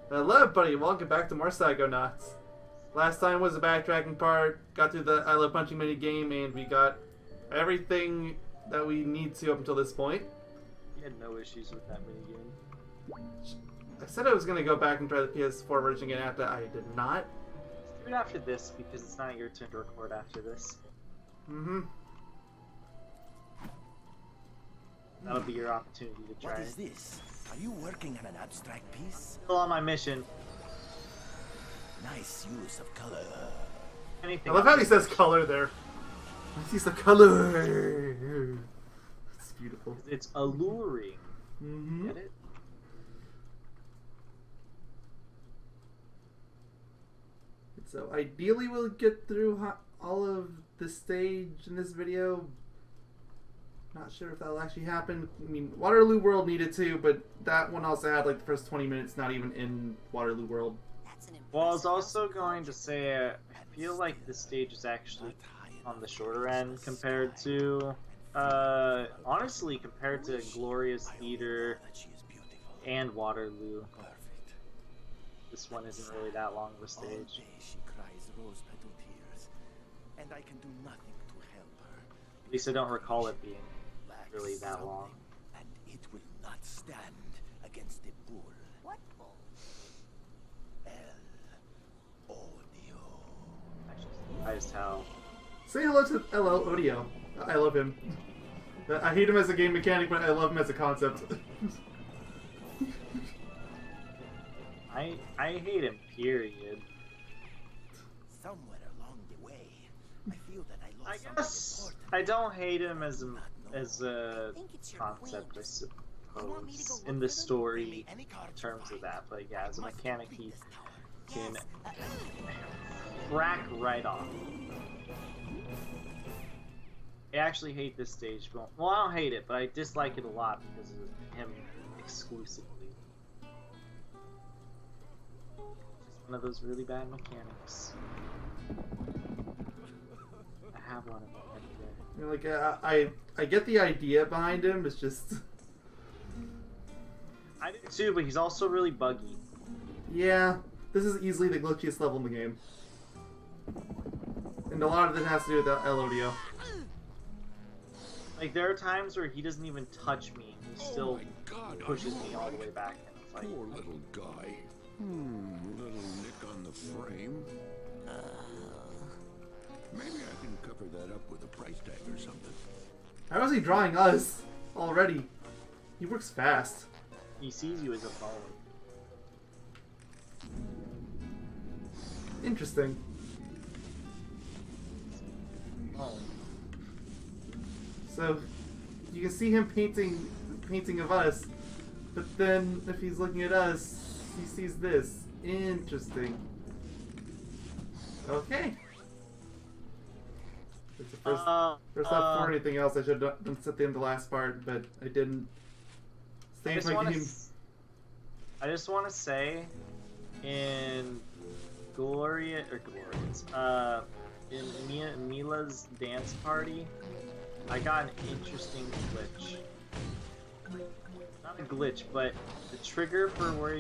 Hello everybody, welcome back to more Psychonauts. Last time was the backtracking part, got through the I Love Punching mini game, and we got everything that we need to up until this point. You had no issues with that minigame. I said I was going to go back and try the PS4 version again after I did not. Let's do it after this because it's not your turn to record after this. That'll be your opportunity to try What it. is this? Are you working on an abstract piece? Still on my mission. Nice use of color. Anything I love how he says color there. I see some color. It's beautiful. It's alluring. Get it? So ideally we'll get through all of the stage in this video. Not sure if that'll actually happen. I mean, Waterloo World needed to, but that one also had like the first 20 minutes not even in Waterloo World. Well, I was also going to say, I feel like this stage is actually on the shorter end compared to, honestly, compared to Glorious Theater and Waterloo. This one isn't really that long of a stage. All day she cries rose-petal tears, and I can do nothing to help her. At least I don't recall it being really that long. And it will not stand against the bull. What bull? El Odio. Actually, surprised how. Say hello to LL Odio. I love him. I hate him as a game mechanic, but I love him as a concept. I hate him, period. Somewhere along the way, I feel that I I lost something guess important. I don't hate him as a think it's your concept, I wings. You want me to go suppose, look in for the them? story Any card in terms you of find. that. But yeah, as a Must mechanic, complete he this tower. can Yes. crack right off. I actually hate this stage. Well, I don't hate it, but I dislike it a lot because of him exclusively. Just one of those really bad mechanics. I have one of them every day. You know, like I get the idea behind him. It's just I do too, but he's also really buggy. yeah. This is easily the glitchiest level in the game, and a lot of it has to do with the LODO. Like, there are times where he doesn't even touch me, and he still pushes me all the way back in the fight. Poor little guy. Little nick on the frame. Maybe I can cover that up with a price tag or something. How is he drawing us already? He works fast. He sees you as a bone. Interesting. Bone. So you can see him painting of us, but then if he's looking at us, he sees this. Interesting. Okay. It's the first thought for anything else. I should have done at the end of the last part, but I didn't. I Save just my want game. to say, in in Mila's dance party, I got an interesting glitch. Not a glitch, but the trigger for where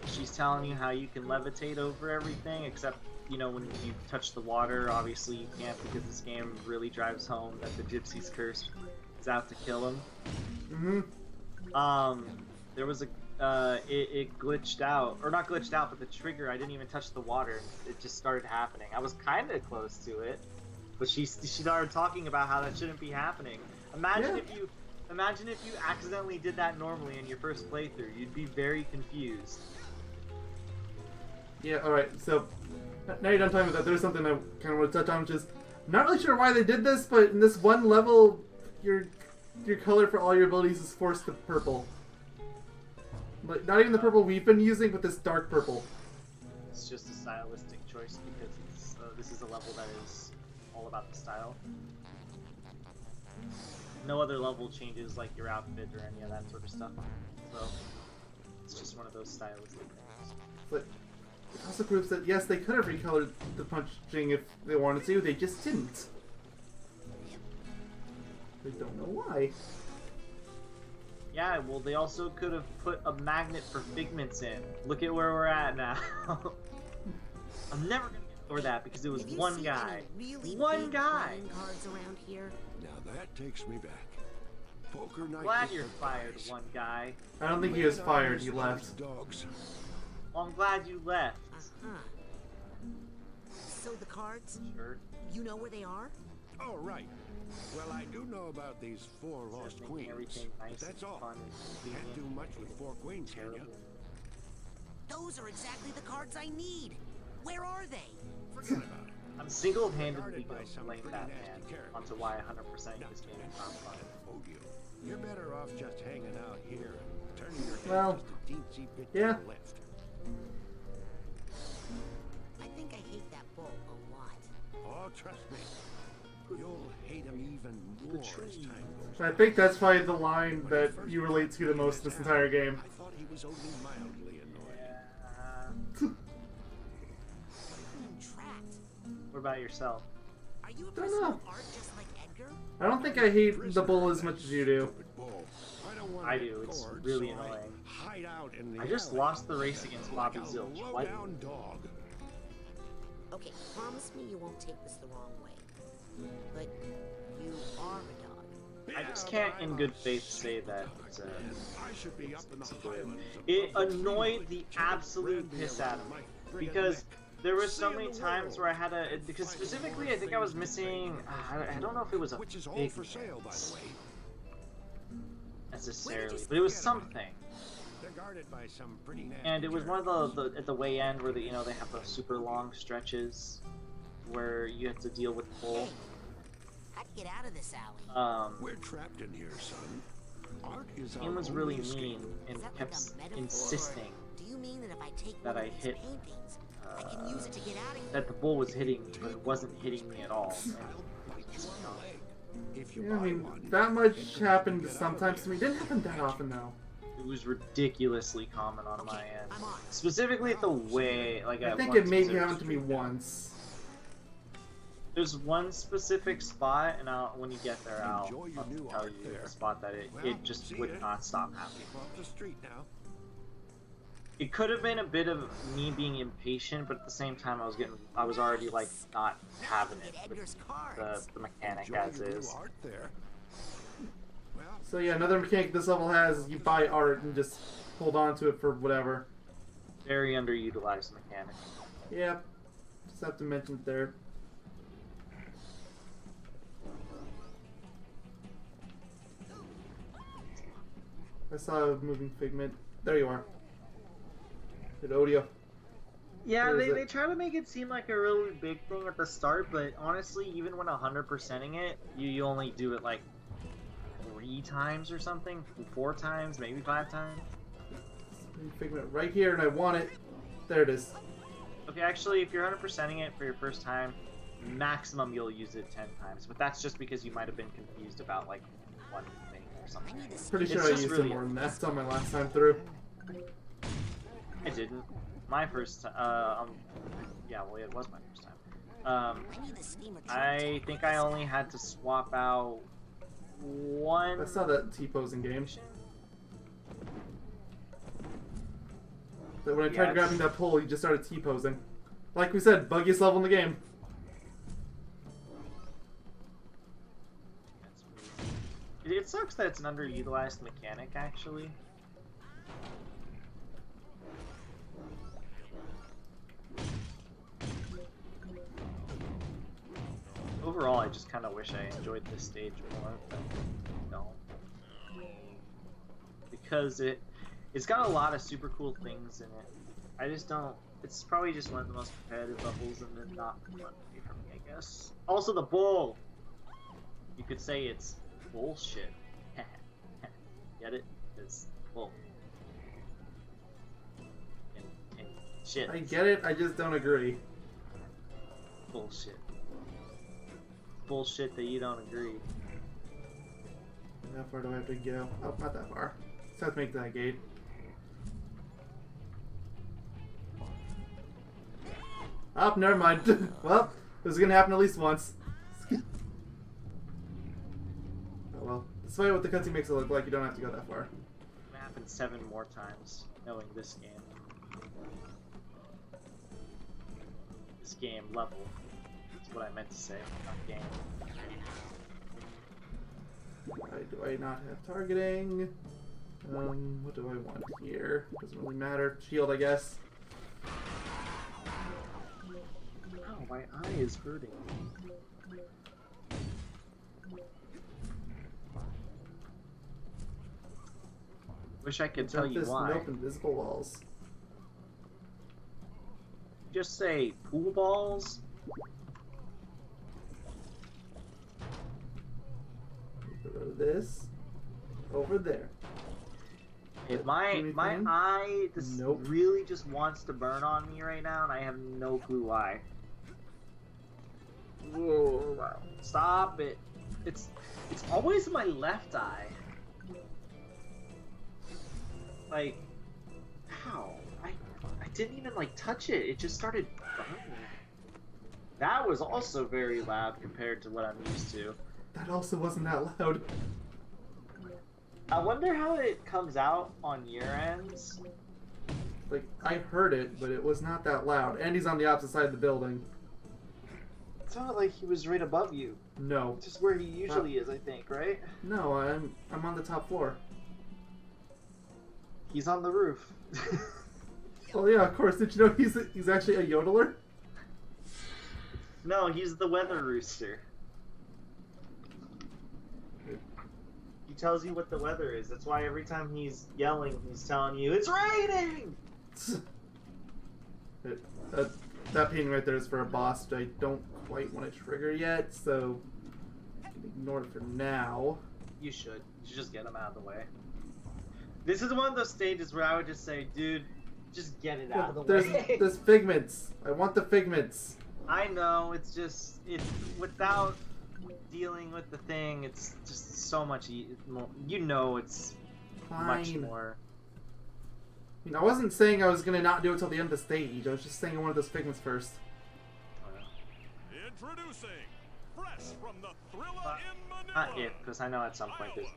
she's telling you how you can levitate over everything, except, you know, when you touch the water, obviously you can't, because this game really drives home that the Gypsy's curse is out to kill him. There was a it glitched out, or not glitched out, but the trigger, I didn't even touch the water, and it just started happening. I was kind of close to it, but she started talking about how that shouldn't be happening. Imagine if you accidentally did that normally in your first playthrough, you'd be very confused. Yeah. All right. So now you're done talking about that. There's something I kind of want to touch on, which is I'm not really sure why they did this, but in this one level, your color for all your abilities is forced to purple. Like, not even the purple we've been using, but this dark purple. It's just a stylistic choice because this is a level that is all about the style. No other level changes like your outfit or any of that sort of stuff. So it's just one of those stylistic things. But it also proves that yes, they could have recolored the punching if they wanted to. They just didn't. They don't know why. Yeah, well, they also could have put a magnet for figments in. Look at where we're at now. I'm never gonna get over that because it was Have you one seen guy. any really One big guy. playing cards around here? Now that takes me back. Poker night. Glad with you're the fired, guys. one guy. I don't think he was fired. He left. Dogs. Well, I'm glad you left. Uh-huh. So the cards, Sure. you know where they are? Oh, right. Well, I do know about these 4 lost Making queens. everything nice But that's and all. fun and Can't do convenient. much with 4 queens, can you? Terrible. Those are exactly the cards I need. Where are they? Forget about it. I'm single-handedly Guarded by going to some blame pretty Batman nasty character. onto why 100% this game is not fun. Oh, you're better off just hanging out here, turning your head Well, just a teensy bit yeah. to the left. I think I hate that bull a lot. Oh, trust me. You'll hate him even more as time goes on. I think that's probably the line that you relate to the most in this entire game. I thought he was only mildly annoying. I'm trapped. What about yourself? Are you a Don't person know. of art just like Edgar? I don't think I hate the bull as much as you do. Stupid bull. I don't want I to do, get it's gored, really so I annoying. hide out in the I just alley lost the race against Bobby like a Zilch. What? low-down dog. Okay, promise me you won't take this the wrong way. But you are a dog. I just Yeah, can't but in I'm good a faith say that sick dog, man. I should be up in the highlands it above the annoyed freeway, the absolute brandy piss around out of me my friggin' because neck. there were so Seeing many the times world. where I had to, because specifically I think I was missing, I don't know if it was a Which is all big for sale, by the way. necessarily, but it was something. They're guarded by some pretty nasty And it was one of characters. the at the way end where they have the super long stretches where you have to deal with pull. How to get out of this alley? We're trapped in here, son. Art is He our was only really escape. mean and Is that kept like a metaphor? insisting Do you mean that if I take that one I of these hit, paintings, I can use it to get out of here? that the bull was hitting me, but it wasn't hitting me at all. I'll bite you on the leg. If you Yeah, I buy mean, one, that much you happened get out of sometimes to there. me. Didn't happen that often, though. It was ridiculously common on my end. I'm on. Specifically at the way, like I at think one it maybe specific happened to me street. once. There's one specific spot, and when you get there, I'll Enjoy your new tell art you there. the spot that Well, it just see would ya. not stop happening. Keep off the street now. It could have been a bit of me being impatient, but at the same time, I was already like not having it Get with Edgar's cards. the mechanic Enjoy as your new is. art there. Well, So yeah, another mechanic this level has is you buy art and just hold on to it for whatever. Very underutilized mechanic. Yep. Just have to mention it there. I saw a moving figment. There you are. Good audio. Yeah, Where is they it? try to make it seem like a really big thing at the start, but honestly, even when 100%ing it, you only do it like 3 times or something, 4 times, maybe 5 times. Moving figment right here, and I want it. There it is. Okay, actually, if you're 100%ing it for your first time, maximum you'll use it 10 times, but that's just because you might have been confused about like one thing or something. I need a Pretty sure It's I just used really- it more than that. It's on my last time through. I didn't. My first time, yeah, well, it was my first time. I need the steamer I think I only had to swap out one. I saw that T-posing game. That when I tried Yeah, grabbing that pole, he just started T-posing. Like we said, buggiest level in the game. It sucks that it's an underutilized mechanic, actually. Overall, I just kind of wish I enjoyed this stage more, but I don't. Because it's got a lot of super cool things in it. I just don't. It's probably just one of the most competitive levels, and then not fun for me, I guess. Also, the bull. You could say it's bullshit. Get it? It's bull. And shit. I get it, I just don't agree. Bullshit. Bullshit that you don't agree. How far do I have to go? Oh, not that far. Just have to make that gate. Oh, never mind. Well, this is gonna happen at least once. Oh well, despite what the cutscene makes it look like, you don't have to go that far. It happened 7 more times, knowing this game. This game level. That's what I meant to say, not game. Why do I not have targeting? What do I want here? Doesn't really matter. Shield, I guess. Ow, my eye is hurting. Wish I could tell you why. Nope, invisible walls. Just say pool balls. This over there. If my eye just really just wants to burn on me right now, and I have no clue why. Whoa! Stop it! It's always my left eye. Like, how? I didn't even like touch it. It just started burning. That was also very loud compared to what I'm used to. That also wasn't that loud. I wonder how it comes out on your ends. Like, I heard it, but it was not that loud. And he's on the opposite side of the building. It sounded like he was right above you. No. Just where he usually is, I think, right? No, I'm on the top floor. He's on the roof. Oh yeah, of course. Did you know he's actually a yodeler? No, he's the weather rooster. He tells you what the weather is. That's why every time he's yelling, he's telling you, it's raining! That painting right there is for a boss that I don't quite want to trigger yet, so I can ignore it for now. You should. You should just get him out of the way. This is one of those stages where I would just say, dude, just get it out of the way. There's figments. I want the figments. I know, it's without dealing with the thing, it's just so much more, you know, it's Fine. much more. I mean, I wasn't saying I was going to not do it till the end of the stage. I was just saying I wanted those figments first. Introducing fresh from the thriller in Manila. Not it, because I know at some point there's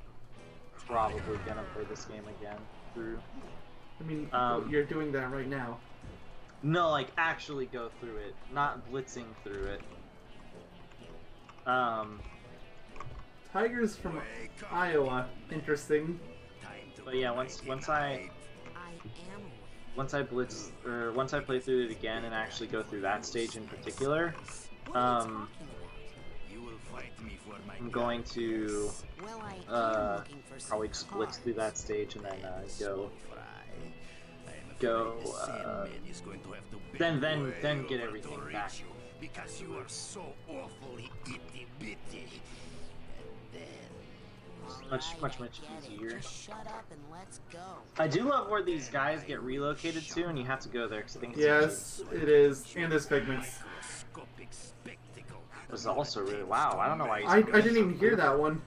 probably gonna play this game again through. I mean, you're doing that right now. No, like actually go through it, not blitzing through it. Tigers from Iowa. Interesting. But yeah, once I blitz, or once I play through it again and actually go through that stage in particular, I'm going to probably just blitz through that stage and then then get everything back. Because you are so awfully itty bitty. Much easier. Shut up and let's go. I do love where these guys get relocated to, and you have to go there because I think it's yes, it is, and there's figments. It was also really wow. I don't know why. I didn't even hear that one.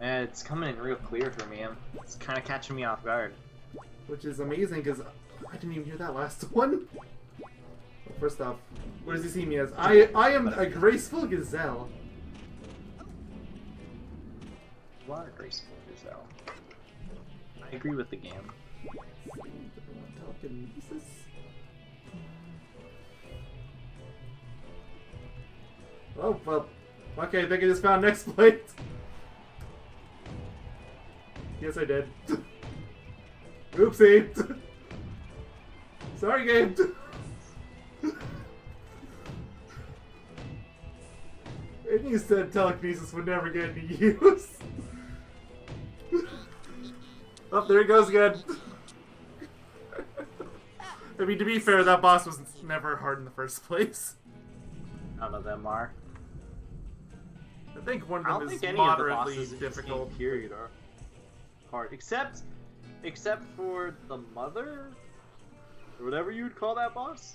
It's coming in real clear for me. It's kind of catching me off guard. Which is amazing because I didn't even hear that last one. Well, first off, what does he see me as? I am a graceful gazelle. You are a graceful gazelle. I agree with the game. Telekinesis? Oh, well. Okay, I think I just found next plate. Yes, I did. Oopsie. Sorry, game. And you said telekinesis would never get any use. Oh, there it goes again. I mean, to be fair, that boss was never hard in the first place. None of them are. I think one I of don't them is think any of the moderately bosses in this game, difficult. period, are hard. Except for the mother? Or whatever you would call that boss?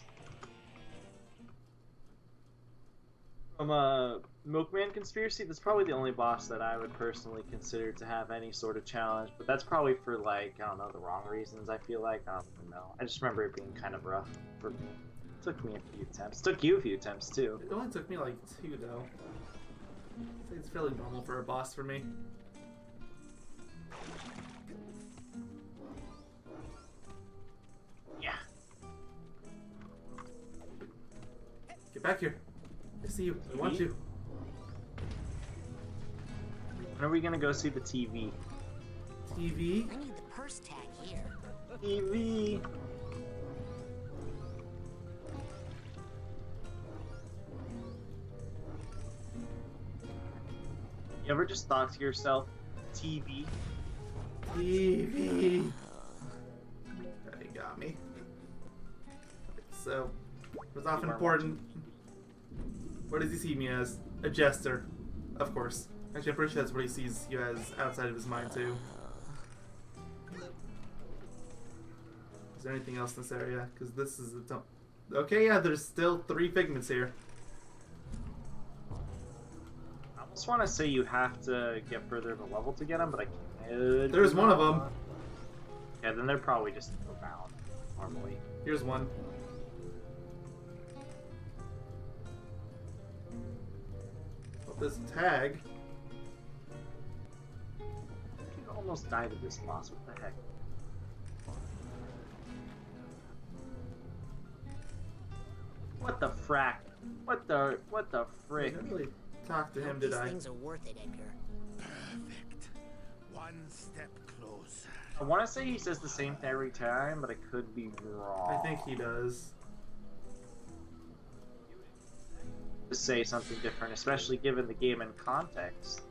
From Milkman Conspiracy, that's probably the only boss that I would personally consider to have any sort of challenge, but that's probably for, like, I don't know, the wrong reasons, I feel like. I don't even know. I just remember it being kind of rough. It took me a few attempts. It took you a few attempts, too. It only took me like 2, though. I think it's fairly normal for a boss for me. Back here. I see you. I want you. When are we gonna go see the TV? TV? I need the purse tag here. TV. You ever just thought to yourself, TV? TV. You got me. So, what's often important? What does he see me as? A jester. Of course. Actually, I'm pretty sure that's what he sees you as outside of his mind, too. Is there anything else in this area? Because this is a dump. Okay, yeah, there's still 3 figments here. I almost want to say you have to get further in the level to get them, but I can't. There's one of them. Yeah, then they're probably just around normally. Here's one. Oh, this tag. You almost died of this boss. What the heck? What the frack? What the I frick? didn't really talk to him, Hope did these I? things are worth it, Edgar. Perfect. One step closer. I want to say he says the same thing every time, but I could be wrong. I think he does. To say something different, especially given the game in context.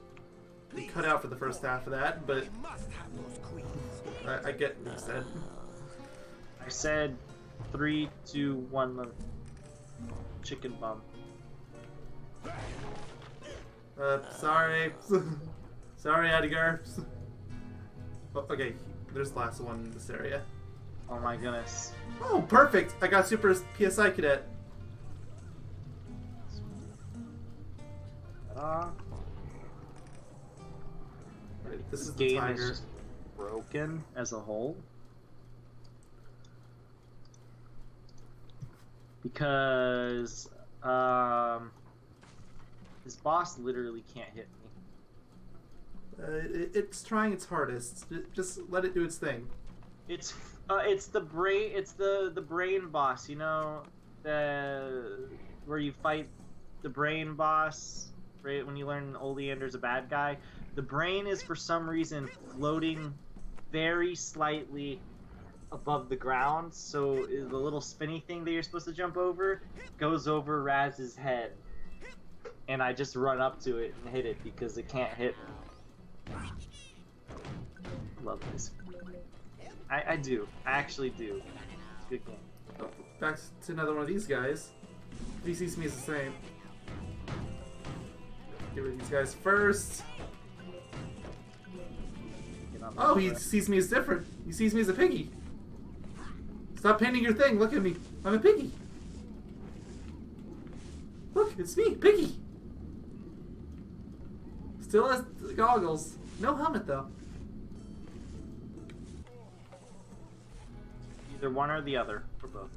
He cut out for the first half of that, but We must have those queens. I get what you said. I said 3, 2, 1, chicken bum. Sorry. Sorry, Edgar. Oh, okay, there's the last one in this area. Oh my goodness. Oh, perfect! I got Super PSI Cadet. Right, this is the Game tiger. is just broken as a whole. Because this boss literally can't hit me. It's trying its hardest. Just let it do its thing. It's the brain boss, you know, where you fight the brain boss, right? When you learn Oleander's a bad guy, the brain is for some reason floating very slightly above the ground, so the little spinny thing that you're supposed to jump over goes over Raz's head, and I just run up to it and hit it because it can't hit me. Love this. I do. I actually do. It's a good game. Oh, back to another one of these guys. If he sees me as the same. Get rid of these guys first. Oh, he sees me as different. He sees me as a piggy. Stop painting your thing. Look at me. I'm a piggy. Look, it's me, Piggy. Still has the goggles. No helmet, though. Either one or the other, or both.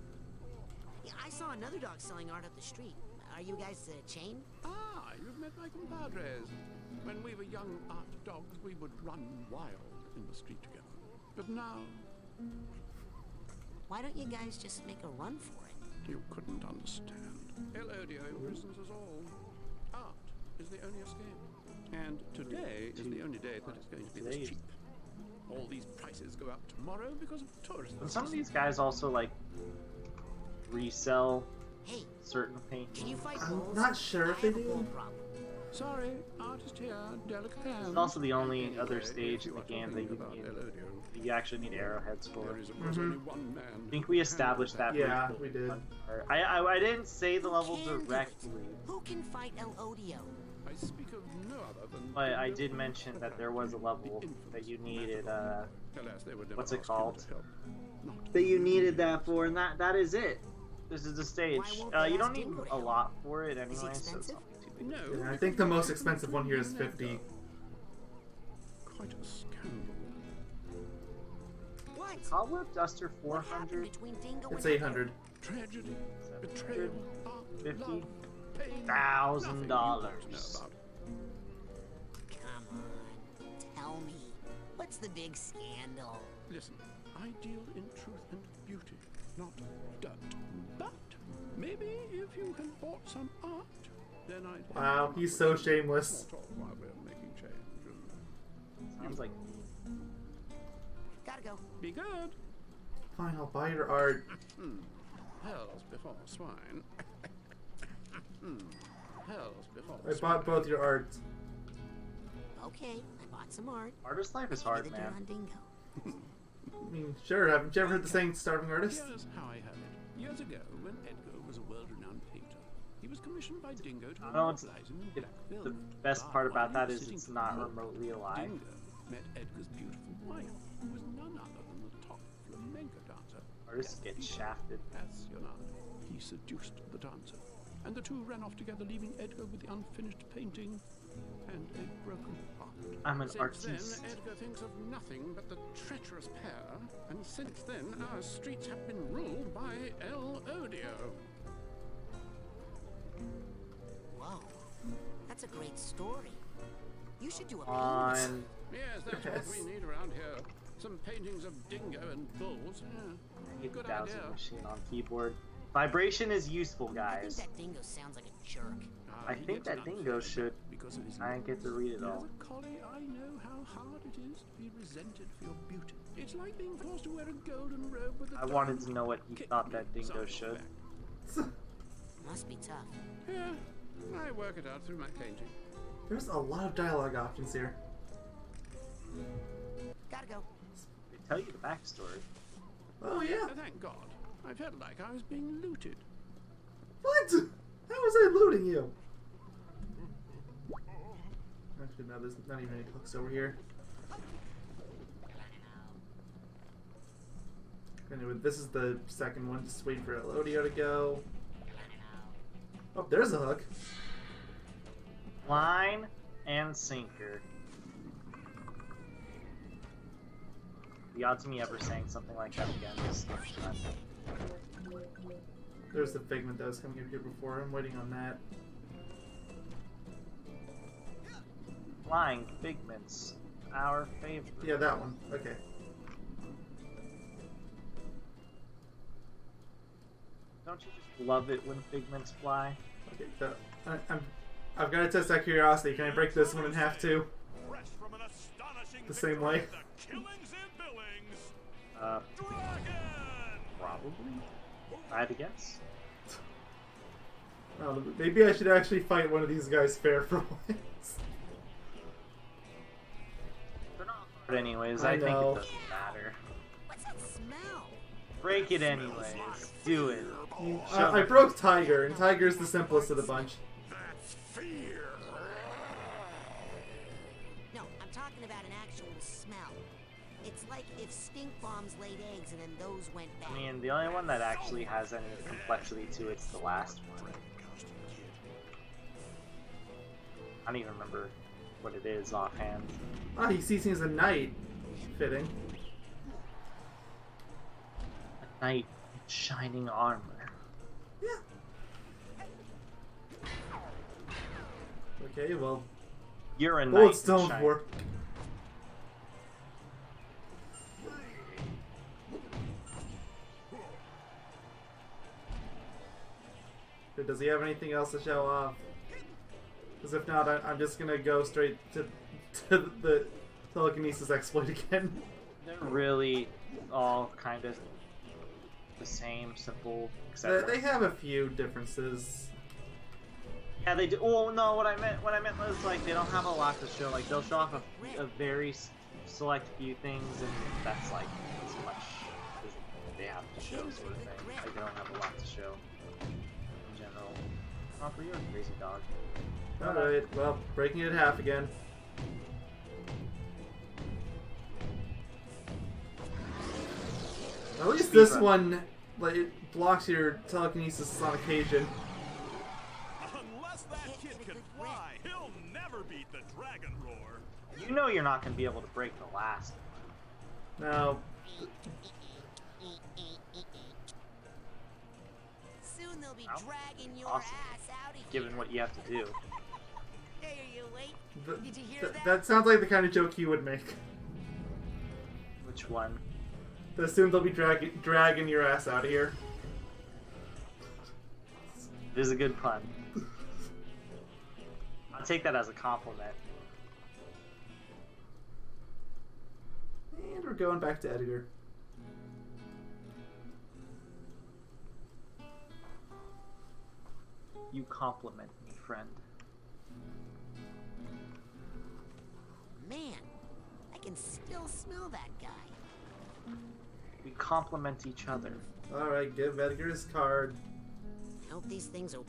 Yeah, I saw another dog selling art up the street. Are you guys a chain? Ah, you've met my compadres. When we were young art dogs, we would run wild in the street together. But now, Why don't you guys just make a run for it? you couldn't understand. El Odio imprisons us all. Art is the only escape. And today is the only day that it's going to be this cheap. All these prices go up tomorrow because of tourism. And some of these guys also like resell Hey, certain paintings. can you fight I'm bulls? not sure if I they have a bull do. problem. Sorry, artist here, delicate hands. It's also the only Anyway, other if stage you in the are game that talking you about need. El Odio, You actually need arrowheads for. there is of course only one man. I think we established that. Yeah, pretty we did. I didn't say the level Can do it. directly, Who can fight El Odio? I speak of no other than. but I did mention that there was a level that you needed. Alas, they would never What's it ask him called? to help. Not That you needed that for, and that is it. This is the stage. Why won't they You don't ask need him to a help? lot for it anyway, Is he so it's expensive? not too big. No, Yeah, I think the most expensive one here is 50. quite a scandal. What? Cobweb Duster What happened 400. between Dingo It's and 800. Tragedy, betrayal, art, 50 love, pain, $1,000. nothing you want to know about. Come on, tell me. What's the big scandal? Listen, I deal in truth and beauty, not dirt. But maybe if you had bought some art, then I'd... Wow, he's so shameless. Small talk while we're making change. Sounds like Gotta go. Be good. Fine, I'll buy your art. Hells before swine. Hells before I bought both your art. Okay, I bought some art. artist life is hard, Give it man. to on Dingo. I mean, sure, haven't you ever heard the saying starving artist? Here's how I heard it. Years ago, when Edgar was a world-renowned painter, he was commissioned by Dingo to No, it's, immortalize him in it, Black the Velvet. best But part while about he that was is sitting it's for not the remotely alive. Dingo met Edgar's beautiful wife, who was none other than the top flamenco dancer. Artists get shafted. Nacional. He seduced the dancer, and the two ran off together, leaving Edgar with the unfinished painting and a broken heart. I'm an Since artiste. then, Edgar thinks of nothing but the treacherous pair, and since then, our streets have been ruled by El Odio. Whoa, that's a great story. You should do a painting. On Yes, that's what we need around here. Some paintings of Dingo and Bulls. Yeah, good dowsing idea. machine on keyboard. Vibration is useful, I think guys. that Dingo sounds like a jerk. I He think gets that an Dingo unfair should. because of his I didn't get to read it As all. a collie, I know how hard it is to be resented for your beauty. It's like being forced to wear a golden robe with a I wanted diamond to know what he kick thought that inside Dingo your should. back. Must be tough. Yeah, I work it out through my painting. There's a lot of dialogue options here. Gotta go. They tell you the backstory. Oh yeah. Thank God. I felt like I was being looted. What? How was I looting you? Actually, no, there's not even any hooks over here. Anyway, this is the second one. Just wait for Elodio to go. Oh, there's a hook. Line and sinker. The odds of me ever saying something like that again is none. There's the figment that was coming up here before. I'm waiting on that. Flying figments, our favorite. Yeah, that one. Okay. Don't you just love it when figments fly? Okay. I've got to test that curiosity. Can I break this one in half too? Fresh from an astonishing The same victory way? at the Killings and Billings. Dragon! Probably. I had to guess. Oh, maybe I should actually fight one of these guys fair for once. They're not hard anyways. I I think know. it doesn't matter. What's that smell? Break it anyways. Do it. I broke Tiger, and Tiger's the simplest of the bunch. That's fear. No, I'm talking about an actual smell. It's like if stink bombs laid eggs and then those went bad. I mean, the only one that actually has any complexity to it's the last one. I don't even remember what it is offhand. Ah, he sees me as a knight. Fitting. A knight in shining armor. Yeah. Okay, well, You're a knight. bullets in don't shining- work. Does he have anything else to show off? Because if not, I'm just gonna go straight to the telekinesis exploit again. They're really all kind of the same, simple, etc. They have a few differences. Yeah, they do. Oh no, what I meant was like they don't have a lot to show. Like they'll show off a very select few things, and that's like as much as they have to show, sort of thing. Like they don't have a lot to show in general. Not for you, crazy dog. Alright, well, breaking it in half again. At least this one, like, it blocks your telekinesis on occasion. Unless that kid can fly, he'll never beat the dragon roar. You know you're not going to be able to break the last one. Now, Soon they'll be Ow. dragging your Awesome. ass out of here. Given what you have to do. There you wait. Did you hear that? that sounds like the kind of joke you would make. Which one? That soon they'll be dragging your ass out of here. It is a good pun. I'll take that as a compliment. And we're going back to Edgar. You compliment me, friend. Man, I can still smell that guy. We compliment each other. Alright, give Edgar his card. I hope these things are...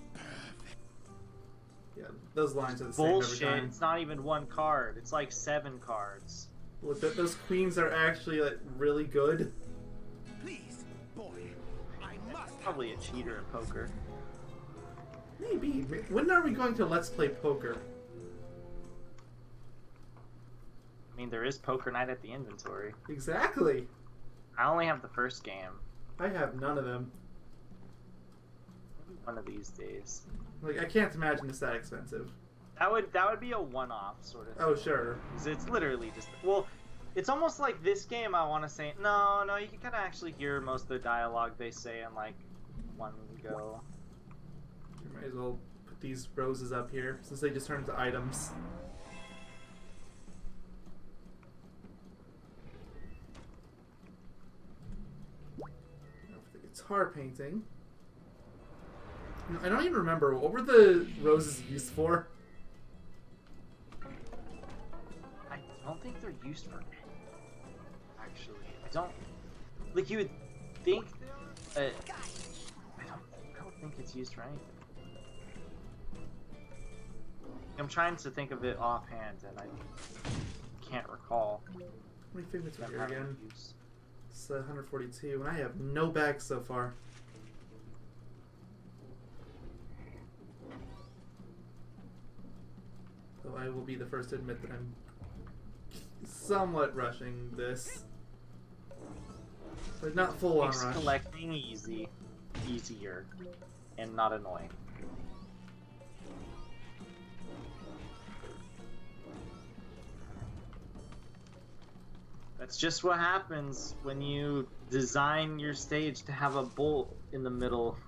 Yeah, those lines are the Bullshit. same every time. It's not even one card. It's like 7 cards. Look, those queens are actually like really good. Please, boy, I must. Probably a cheater at poker. Maybe. When are we going to Let's Play Poker? I mean, there is poker night at the inventory. Exactly. I only have the first game. I have none of them. One of these days. Like, I can't imagine it's that expensive. That would be a one-off sort of. Oh, sure. 'Cause it's literally just, well, it's almost like this game. I want to say no. You can kind of actually hear most of the dialogue they say in like one go. You might as well put these roses up here since they just turn into items. Now for the guitar painting. You know, I don't even remember, what were the roses used for? I don't think they're used for anything. Actually, I don't. Like you would think. I don't think it's used for anything. I'm trying to think of it offhand, and I can't recall. How many figments are them here having again? use. It's 142, and I have no bags so far. So I will be the first to admit that I'm somewhat rushing this. But not full on Makes rush. collecting easier, and not annoying. That's just what happens when you design your stage to have a bolt in the middle,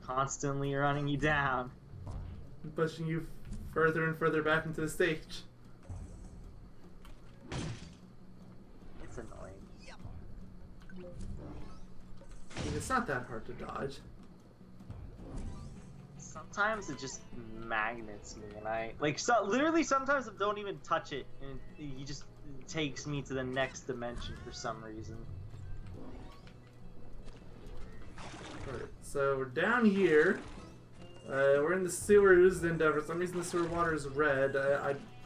constantly running you down. Pushing you further and further back into the stage. It's annoying. I mean, it's not that hard to dodge. Sometimes it just magnets me, and I literally sometimes I don't even touch it, and he just takes me to the next dimension for some reason. Alright, so we're down here. We're in the sewers, and for some reason the sewer water is red.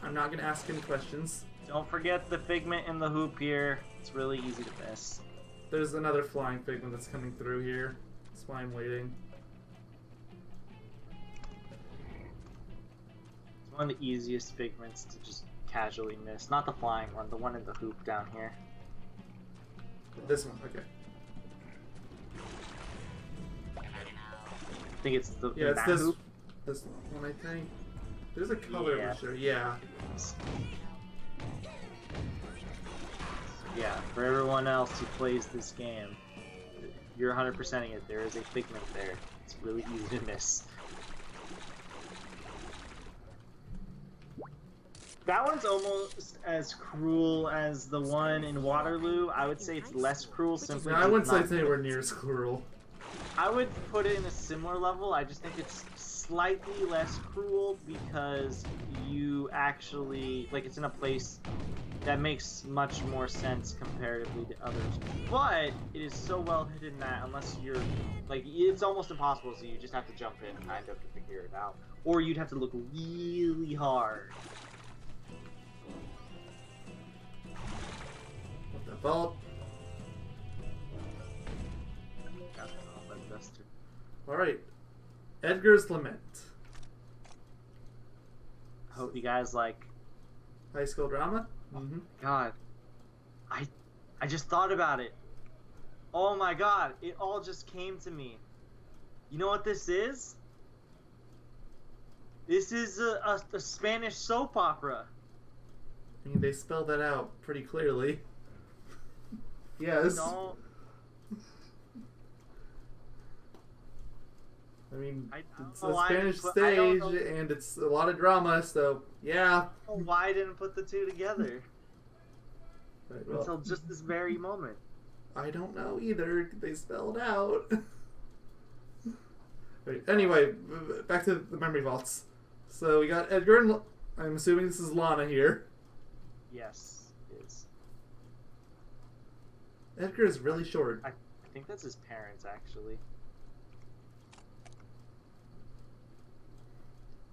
I'm not going to ask any questions. Don't forget the figment in the hoop here. It's really easy to miss. There's another flying figment that's coming through here. That's why I'm waiting. It's one of the easiest figments to just casually miss. Not the flying one, the one in the hoop down here. This one, okay. I think it's the Yeah, it's that this hoop. this one, I think. There's a color Yeah. for sure, yeah. Yeah, for everyone else who plays this game, you're 100%ing it. There is a figment there. It's really easy to miss. That one's almost as cruel as the one in Waterloo. I would say it's less cruel simply. No, I wouldn't say not- it's anywhere near as cruel. I would put it in a similar level. I just think it's slightly less cruel because you actually, like, it's in a place that makes much more sense comparatively to others. But it is so well hidden that unless you're, like, it's almost impossible, so you just have to jump in kind of to figure it out. Or you'd have to look really hard. With the vault. Alright. Edgar's Lament. Hope you guys like. High school drama? Mm-hmm. God, I just thought about it. Oh my God, it all just came to me. You know what this is? This is a Spanish soap opera. I mean, they spelled that out pretty clearly. Yes. No. I mean, I don't it's know a why I Spanish didn't put- I don't stage, know. and it's a lot of drama, so yeah. Why I didn't put the two together Right, well, until just this very moment? I don't know either. They spelled out. Right, anyway, back to the memory vaults. So we got Edgar and I'm assuming this is Lana here. Yes, it is. Edgar is really short. I think that's his parents, actually.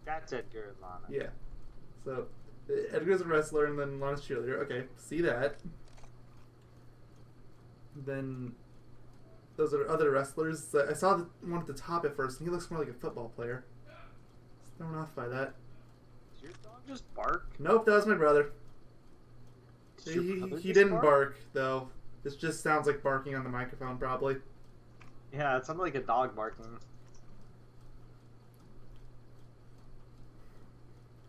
That's Edgar and Lana. Yeah. So Edgar's a wrestler and then Lana's cheerleader. Okay, see that. Then those are other wrestlers. I saw the one at the top at first, and he looks more like a football player. I was thrown off by that. Did your dog just bark? Nope, that was my brother. Did your brother He just didn't bark, though. This just sounds like barking on the microphone, probably. Yeah, it sounded like a dog barking.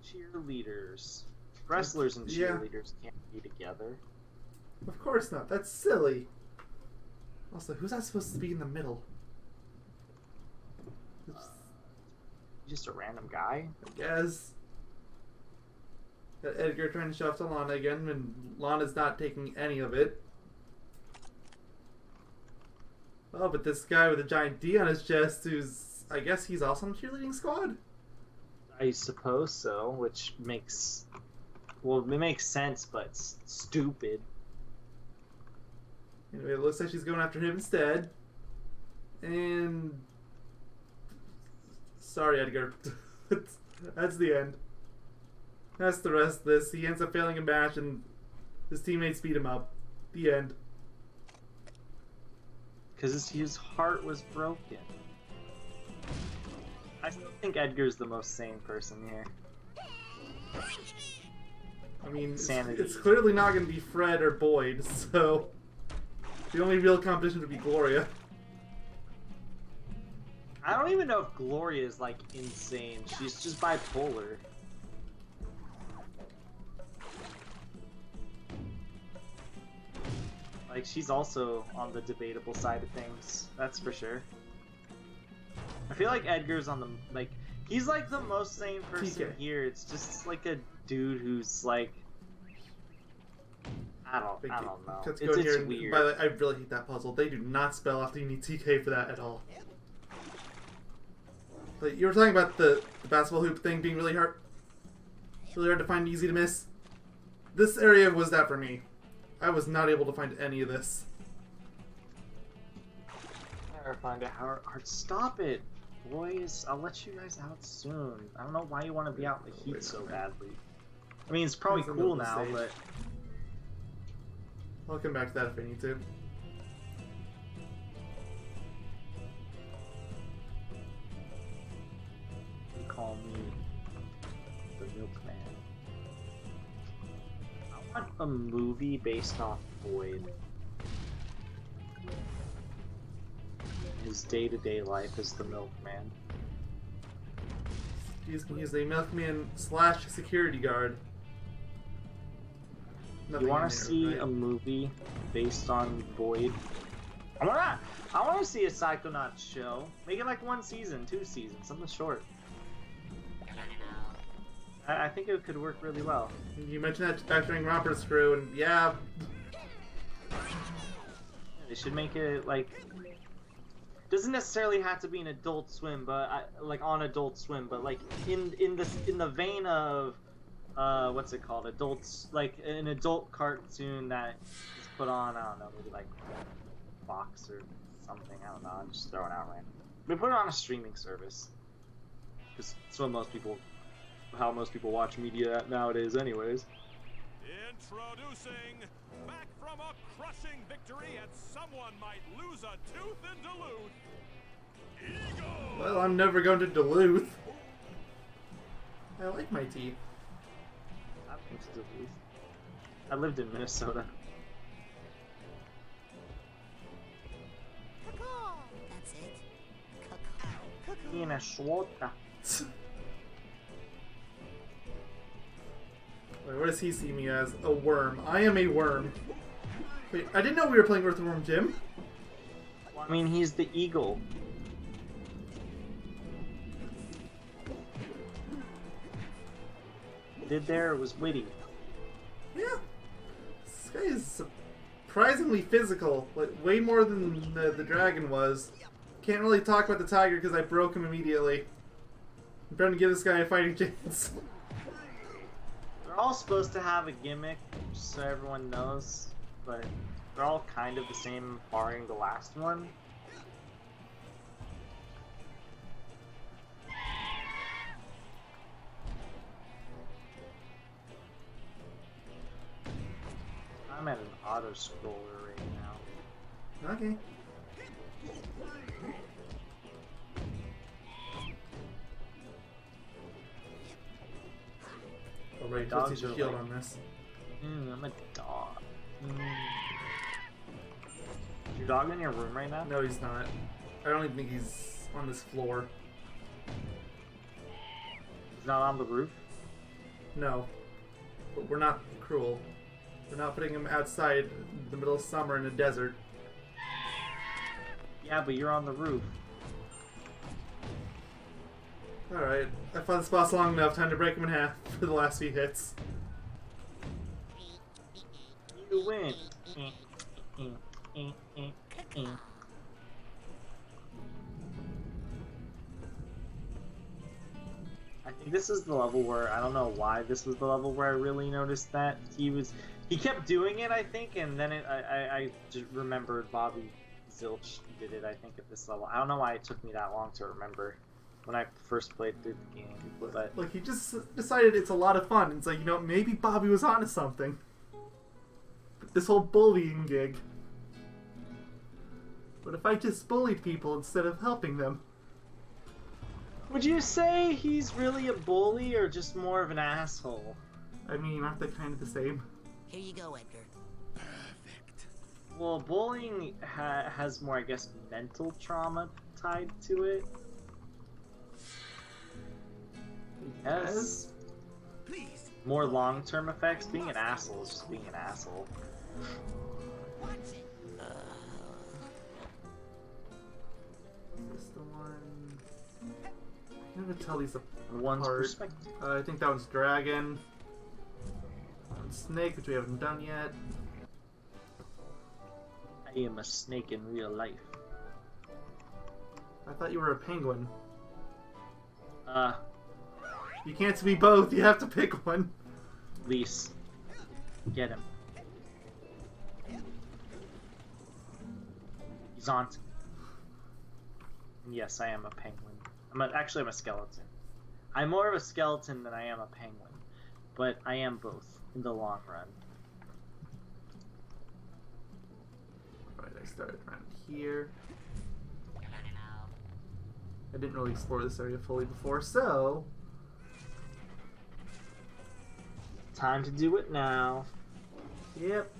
Cheerleaders. Wrestlers and Yeah. cheerleaders can't be together. Of course not. That's silly. Also, who's that supposed to be in the middle? Just a random guy? I guess. Got Edgar trying to show off to Lana again, and Lana's not taking any of it. Oh, but this guy with a giant D on his chest, who's... I guess he's also in the cheerleading squad? I suppose so, which makes... Well, it makes sense, but it's stupid. Anyway, it looks like she's going after him instead. And... Sorry, Edgar. That's the end. That's the rest of this. He ends up failing a match, and his teammates beat him up. The end. Because his heart was broken. I still think Edgar's the most sane person here. I mean, Sanity. it's clearly not going to be Fred or Boyd, so... The only real competition would be Gloria. I don't even know if Gloria is, like, insane. She's just bipolar. Like, she's also on the debatable side of things. That's for sure. I feel like Edgar's on the, like, he's, like, the most sane person TK. here. It's just, like, a dude who's, like, I don't know. Let's It's go here. And, weird. by the way, I really hate that puzzle. They do not spell out you need TK for that at all. Like, you were talking about the basketball hoop thing being really hard to find, easy to miss. This area was that for me. I was not able to find any of this. Never find it hard. Stop it, boys. I'll let you guys out soon. I don't know why you want to be out in the heat so badly. I mean, it's probably It's the cool middle of the now, stage. but I'll come back to that if I need to. you call me the milkman. I want a movie based off Boyd. His day-to-day life as the milkman. Excuse me, he's a milkman / security guard. Nothing You want in to there, see right? a movie based on Boyd? I want to see a Psychonauts show. Make it like 1 season, 2 seasons, something short. I think it could work really well. You mentioned that back during Romper's Crew, and yeah, They should make it like. Doesn't necessarily have to be an Adult Swim, but like on Adult Swim, but like in the vein of what's it called? Adults, like an adult cartoon that is put on, I don't know, maybe like Fox or something. I don't know. I'm just throwing out random. We put it on a streaming service because it's what how most people watch media nowadays, anyways. Introducing, back from a crushing victory, and someone might lose a tooth in Duluth. Eagle! well, I'm never going to Duluth. I like my teeth. I've been to Duluth. I lived in Minnesota. That's it. Minnesota. Wait, what does he see me as? A worm. I am a worm. Wait, I didn't know we were playing Earthworm Jim. I mean, he's the eagle. did there was witty. Yeah. This guy is surprisingly physical. Like, way more than the dragon was. Can't really talk about the tiger because I broke him immediately. I'm trying to give this guy a fighting chance. They're all supposed to have a gimmick, just so everyone knows, but they're all kind of the same, barring the last one. I'm at an auto-scroller right now. Okay. Alright, let's use your shield on this. I'm a dog. Is your dog in your room right now? No, he's not. I don't even think he's on this floor. He's not on the roof? No. But we're not cruel. We're not putting him outside in the middle of summer in a desert. Yeah, but you're on the roof. Alright, I fought this boss long enough. Time to break him in half for the last few hits. You win. I think this is the level where, I don't know why this was the level where I really noticed that he kept doing it, I think, and then I just remembered Bobby Zilch did it, I think, at this level. I don't know why it took me that long to remember when I first played through the game, but Like, he just decided it's a lot of fun. It's like, you know, maybe Bobby was onto something. This whole bullying gig. What if I just bullied people instead of helping them? would you say he's really a bully or just more of an asshole? I mean, aren't they kind of the same? Here you go, Edgar. Perfect. Well, bullying has more, I guess, mental trauma tied to it. Yes. Please. More long-term effects. Being an asshole is just being an asshole. Is this the one? I can never tell these One's apart. perspective. I think that one's dragon. One's snake, which we haven't done yet. I am a snake in real life. I thought you were a penguin. You You can't be both. You have to pick one. Lise. Get him. He's on. Yes, I am a penguin. Actually, I'm a skeleton. I'm more of a skeleton than I am a penguin, but I am both in the long run. Right, I started around here. I didn't really explore this area fully before, so... Time to do it now. Yep.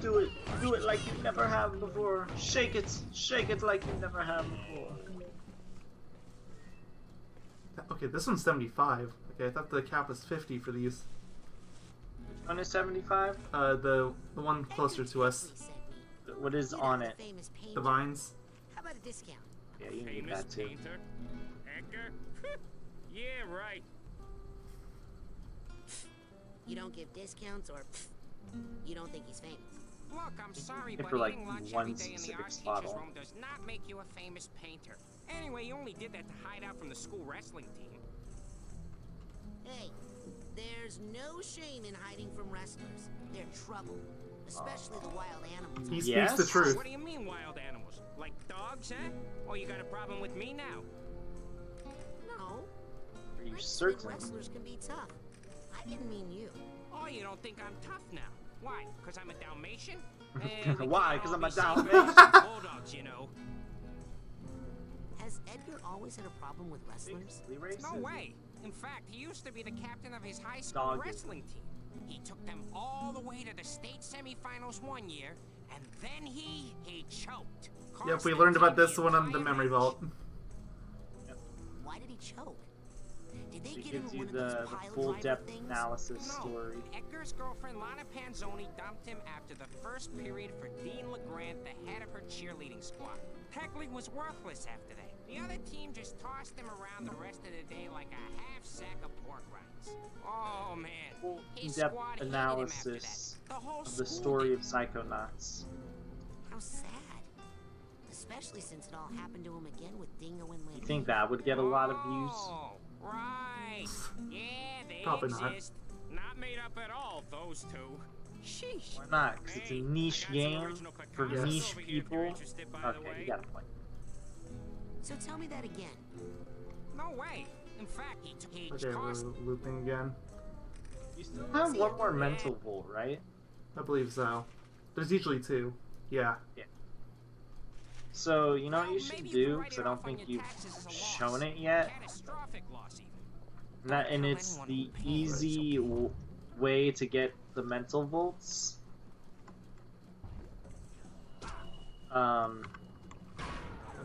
Do it. Do it like you never have before. Shake it. Shake it like you never have before. Okay, this one's 75. Okay, I thought the cap was 50 for these. Which one is 75? The one closer to us. What is on it? The vines. How about a discount? Yeah, you need Famous that too. painter? Edgar? Yeah, right. You don't give discounts, or you don't think he's famous? Look, I'm sorry, If but for, like, eating lunch one every day in the specific art spot teacher's on. room does not make you a famous painter. Anyway, you only did that to hide out from the school wrestling team. Hey, there's no shame in hiding from wrestlers. They're trouble, especially the wild animals. He speaks Yes? the truth. What do you mean, wild animals? Like dogs, huh? Or you got a problem with me now? No, Are you I just certain? think wrestlers can be tough. I didn't mean you. Oh, you don't think I'm tough now? Why? Because I'm a Dalmatian? Why? 'Cause I'm a Dalmatian? Bulldogs, you know. Has Edgar always had a problem with wrestlers? No way. In fact, he used to be the captain of his high school Dog. wrestling team. He took them all the way to the state semifinals one year, and then he choked. Yep, we learned about this one on the memory vault. Why did he choke? Did Did they It get him gives in you one of those the pile full driver depth things? analysis No, story. Edgar's girlfriend Lana Panzoni dumped him after the first period for Dean LeGrand, the head of her cheerleading squad. Heckley was worthless after that. The other team just tossed him around the rest of the day like a half sack of pork rinds. Oh man, Full his in-depth squad hated him after analysis that. The whole of the school story did. of Psychonauts. How sad. Especially since it all happened to him again with Dingo and Lynn. You think that would get a lot of views? Oh, right. Yeah, they Probably not. exist. Not made up at all, those two. Sheesh. Why not? Because it's a Hey, niche I got some game original for Picassos niche over here if you're people. interested, by the Okay, way. you got a point. So tell me that again. No way. In fact, he Okay, cost. we're looping again. You still have one more mental volt, right? I believe so. There's usually 2. Yeah. So, you know what you Well, should maybe do? can write Because I it don't off on think your you've taxes as a shown loss. it yet. Catastrophic loss, even. And it's the easy way to get the mental volts. I'm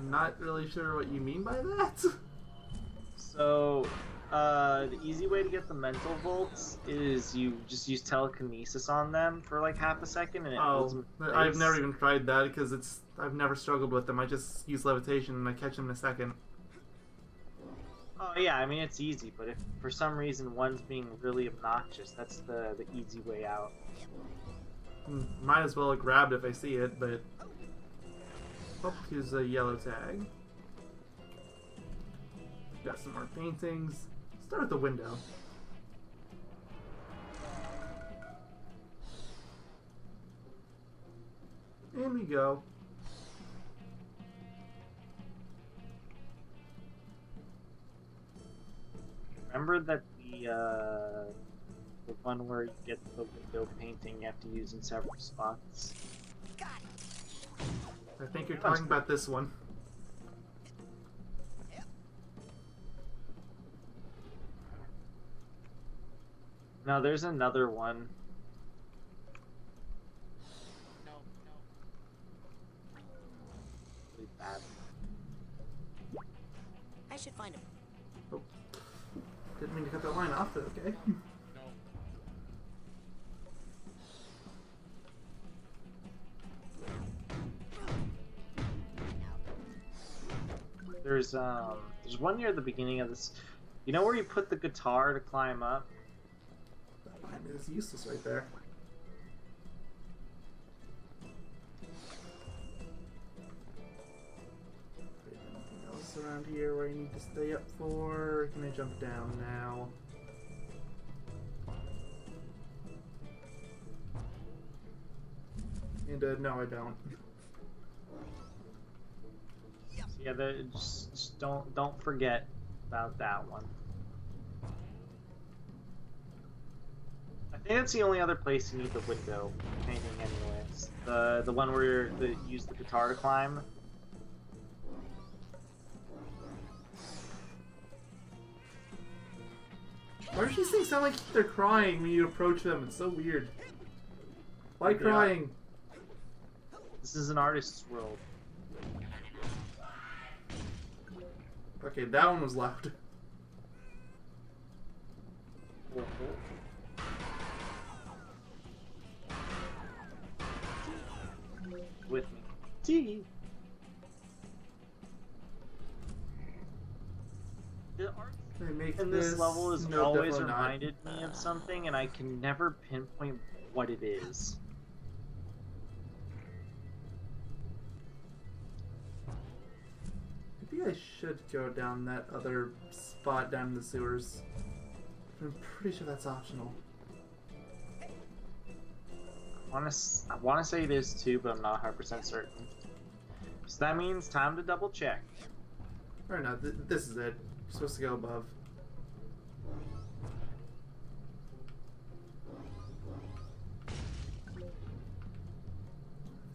not really sure what you mean by that. So, the easy way to get the mental volts is you just use telekinesis on them for like half a second, and it holds Oh, them in I've place. never even tried that because I've never struggled with them. I just use levitation and I catch them in a second. Oh yeah, I mean it's easy, but if for some reason one's being really obnoxious, that's the easy way out. Might as well have grabbed if I see it, but... Oh, here's a yellow tag. Got some more paintings. Start at the window. In we go. Remember that the one where you get the window painting you have to use in several spots? I think you're talking about this one. No, there's another one. Really bad. I should find him. Oh. Didn't mean to cut that line off, but okay. There's one near the beginning of this. You know where you put the guitar to climb up? That line is useless right there. Anything else around here where I need to stay up for? Or can I jump down now? And no, I don't. So yeah, just don't forget about that one. I think that's the only other place you need the window painting, anyways. The one where you use the guitar to climb. Why do these things sound like they're crying when you approach them? It's so weird. Why Yeah. crying? This is an artist's world. Okay, that one was loud. With me. Gee. The art They make in this level has no, always definitely not. reminded me of something, and I can never pinpoint what it is. Maybe I should go down that other spot down in the sewers. I'm pretty sure that's optional. I want to say it is too, but I'm not 100% certain. So that means time to double check. Or no, this is it. You're supposed to go above.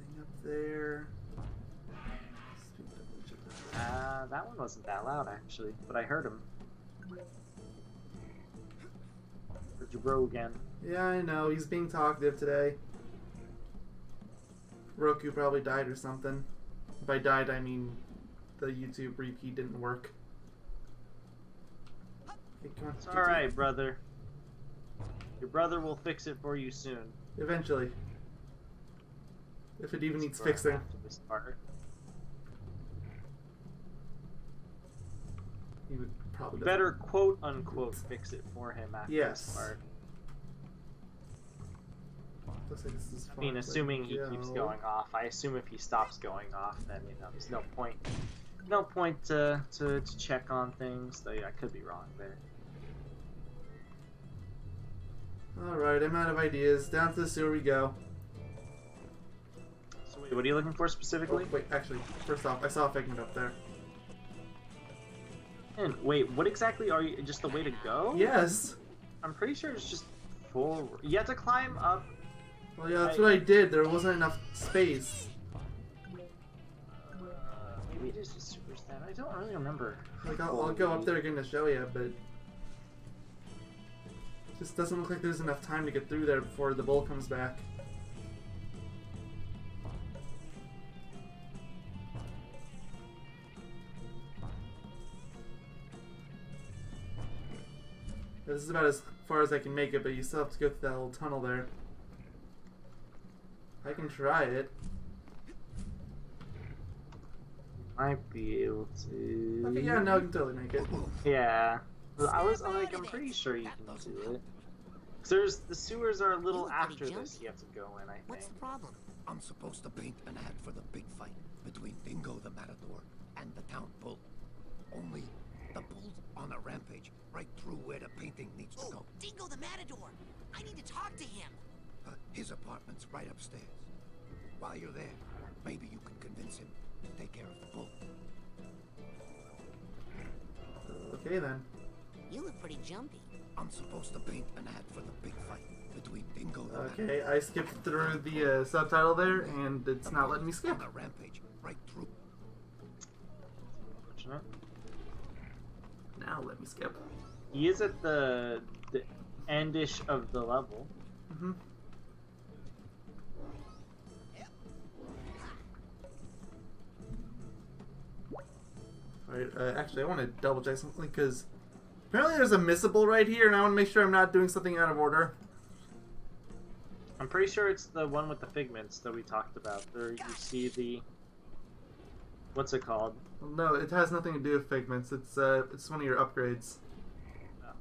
Nothing up there. That one wasn't that loud actually, but I heard him. Heard you bro again. Yeah, I know. He's being talkative today. Roku probably died or something. By died, I mean the YouTube repeat didn't work. Okay, come on. It's alright, brother. Your brother will fix it for you soon. Eventually. If it even needs Before fixing. after this part. He would probably Better quote unquote fix it for him after this part. Looks like this is I mean, assuming he keeps going off. I assume if he stops going off, then there's no point. No point to check on things. Though I could be wrong there. Alright, I'm out of ideas. Down to the sewer we go. So wait, what are you looking for specifically? Oh, wait, actually, first off, I saw a figment up there. And wait, what exactly are you? Just the way to go? Yes! I'm pretty sure it's just forward. You have to climb up. Well, yeah, that's what I did. There wasn't enough space. Maybe it is just super stand. I don't really remember. Like, I'll go up there again to show you, but... Just doesn't look like there's enough time to get through there before the bull comes back. This is about as far as I can make it, but you still have to go through that little tunnel there. I can try it. Might be able to. Okay, yeah, no, I can totally make it. Yeah. I'm pretty sure you can do it. 'Cause the sewers are a little after this. You have to go in, I think. What's the problem? I'm supposed to paint an ad for the big fight between Dingo the Matador and the town bull. Only the bull's on a rampage right through where the painting needs to go. Dingo the Matador! I need to talk to him! His apartment's right upstairs. While you're there, maybe you can convince him to take care of the bull. Okay, then. You look pretty jumpy. I'm supposed to paint an ad for the big fight between Dingo the Okay, I skipped through the subtitle there, and it's not letting me skip. on a rampage right through. Unfortunate. Now let me skip. He is at the endish of the level. Mm-hmm. Alright, actually, I want to double check something because apparently there's a missable right here, and I want to make sure I'm not doing something out of order. I'm pretty sure it's the one with the figments that we talked about. There you see the... What's it called? No, it has nothing to do with figments. It's one of your upgrades. Oh.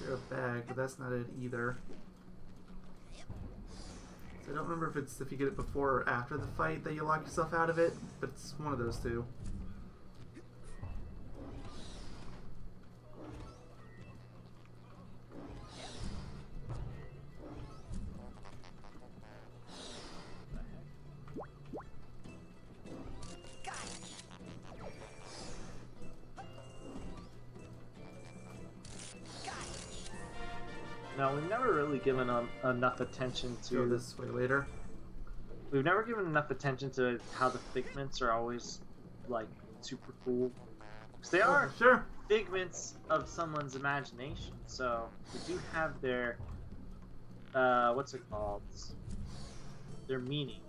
You're a bag, but that's not it either. So I don't remember if you get it before or after the fight that you lock yourself out of it, but it's one of those two. No, we've never really given enough attention to... Go this way later. We've never given enough attention to how the figments are always, like, super cool. Because they are sure figments of someone's imagination, so we do have their, what's it called? Their meaning.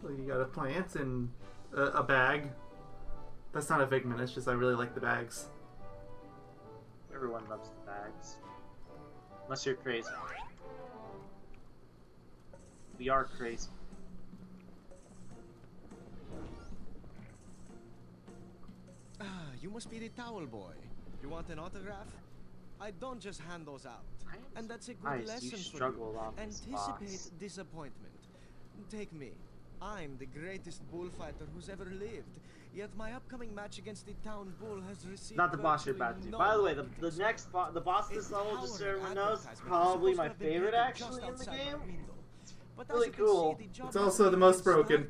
Well, you got a plant and a bag. That's not a figment, it's just I really like the bags. Everyone loves the bags. Unless you're crazy. We are crazy. You must be the towel boy. You want an autograph? I don't just hand those out. And that's a good lesson for you. Anticipate disappointment. Take me. I'm the greatest bullfighter who's ever lived. Yet my upcoming match against the town bull has received... Not the boss you're about to. By the way, the next boss, the boss of this level, just so everyone knows, is probably my favorite actually in the game. It's really cool. It's also the most broken.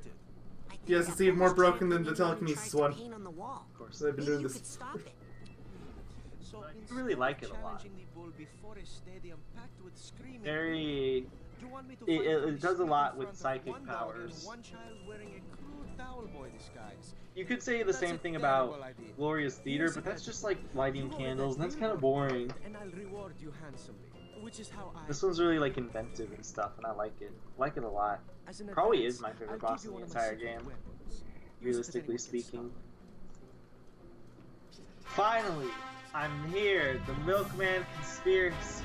Yes, it's even more broken than the telekinesis one. Of course. I've been doing this. I really like it a lot. Very... It does a lot with psychic powers. You could say the same thing about Glorious Theater, but that's just like lighting candles, and that's kind of boring. And I'll reward you handsomely. which is how I. This one's really like inventive and stuff, and I like it. I like it a lot. As an Probably advance, is my favorite I'll boss give in you the one of my entire secret game, weapons. Use it if realistically anyone gets speaking. stuck. Finally, I'm here. The Milkman Conspiracy.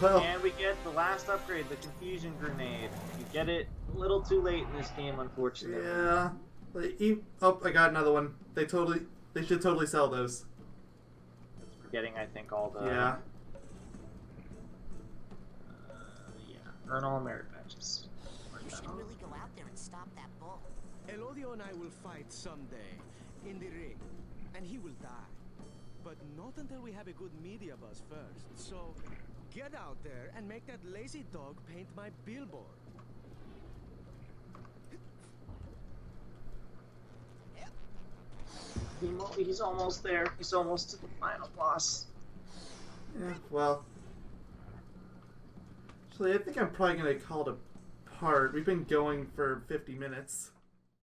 Well, And we get the last upgrade, the Confusion Grenade. You get it a little too late in this game, unfortunately. yeah. Oh, I got another one. They should totally sell those. Forgetting, I think, all the... Yeah. Yeah. Earn all merit badges. You should really go out there and stop that bull. Elodio and I will fight someday in the ring, and he will die. But not until we have a good media buzz first. So get out there and make that lazy dog paint my billboard. He's almost there. He's almost to the final boss. Yeah, well. Actually, I think I'm probably going to call it a part. We've been going for 50 minutes.